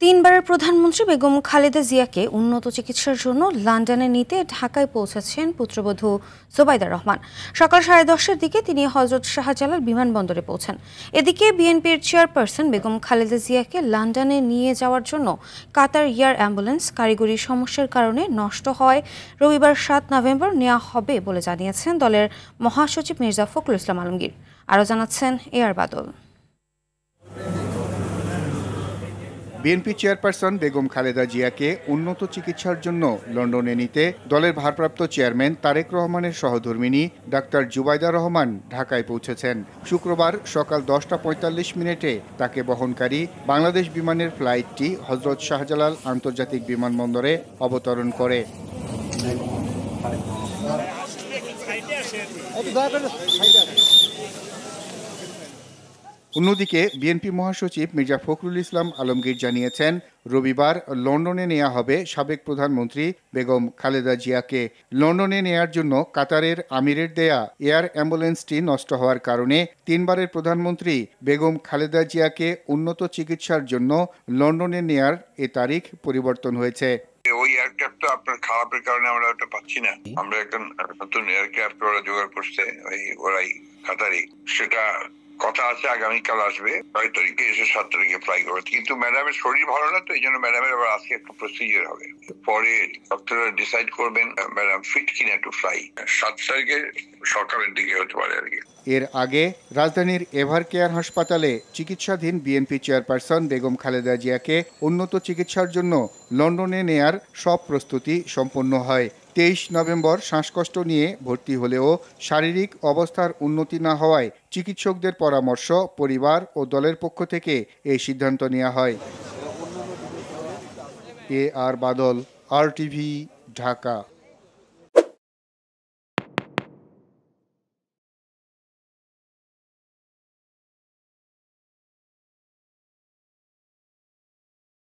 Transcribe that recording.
তিনবারের প্রধানমন্ত্রী বেগম খালেদা জিয়াকে উন্নত চিকিৎসার জন্য লন্ডনে নিতে ঢাকায় পৌঁছেছেন পুত্রবধূ জোবাইদা রহমান। সকাল 10:30টার দিকে তিনি হযরত শাহজালাল বিমানবন্দরে পৌঁছান। এদিকে বিএনপির চেয়ারপারসন বেগম খালেদা জিয়াকে লন্ডনে নিয়ে যাওয়ার জন্য কাতার এয়ার অ্যাম্বুলেন্স কারিগরি সমস্যার কারণে নষ্ট হওয়ায় রবিবার 7 নভেম্বর নেওয়া হবে বলে জানিয়েছেন দলের মহাসচিব মির্জা ফখরুল ইসলাম আলমগীর। আরও জানাচ্ছেন এআর বাদল। বিএনপি চেয়ারপারসন বেগম খালেদা জিয়াকে উন্নত চিকিৎসার জন্য লন্ডনে নিতে দলের ভারপ্রাপ্ত চেয়ারম্যান তারেক রহমানের সহধর্মিণী ডাক্তার জুবাইদা রহমান ঢাকায় পৌঁছেছেন। শুক্রবার সকাল 10:45 তাকে বহনকারী বাংলাদেশ বিমানের ফ্লাইটটি হযরত শাহজালাল আন্তর্জাতিক বিমানবন্দরে অবতরণ করে। অন্যদিকে বিএনপি মহাসচিব মির্জা ফখরুল ইসলাম আলমগীর জানিয়েছেন, রবিবার লন্ডনে নেওয়া হবে সাবেক প্রধানমন্ত্রী বেগম খালেদা জিয়াকে। লন্ডনে নেয়ার জন্য কাতারের আমিরের দেয়া এয়ার অ্যাম্বুলেন্সটি নষ্ট হওয়ার কারণে তিনবারের প্রধানমন্ত্রী বেগম খালেদা জিয়াকে উন্নত চিকিৎসার জন্য লন্ডনে নেয়ার এ তারিখ পরিবর্তন হয়েছে। ওই এয়ারক্রাফট আপনার খারাপের কারণে আমরা ওটা পাচ্ছি না। আমরা একটা নতুন এয়ারক্রাফট ওরা জোগাড় করছে, ওরাই কাতারি। সেটা কথা আছে আগামীকাল আসবে, 6 তারিখে এসে 7 তারিখে ফ্লাই করবে। কিন্তু ম্যাডামের শরীর ভালো না, তো এই জন্য ম্যাডামের আবার আজকে একটা প্রসিজার হবে। পরে ডক্টররা ডিসাইড করবেন ম্যাডাম ফিট কিনা টু ফ্লাই। 7 তারিখে সকালের দিকে হতে পারে আর কি। এর আগে রাজধানীর এভার কেয়ার হাসপাতালে চিকিৎসাধীন বিএনপি চেয়ারপারসন বেগম খালেদা জিয়াকে উন্নত চিকিৎসার জন্য লন্ডনে নেয়ার সব প্রস্তুতি সম্পন্ন হয়। 23 নভেম্বর শ্বাসকষ্ট নিয়ে ভর্তি হলেও শারীরিক অবস্থার উন্নতি না হওয়ায় চিকিৎসকদের পরামর্শ, পরিবার ও দলের পক্ষ থেকে এই সিদ্ধান্ত নেওয়া হয়। এআর বাদল, RTV, ঢাকা।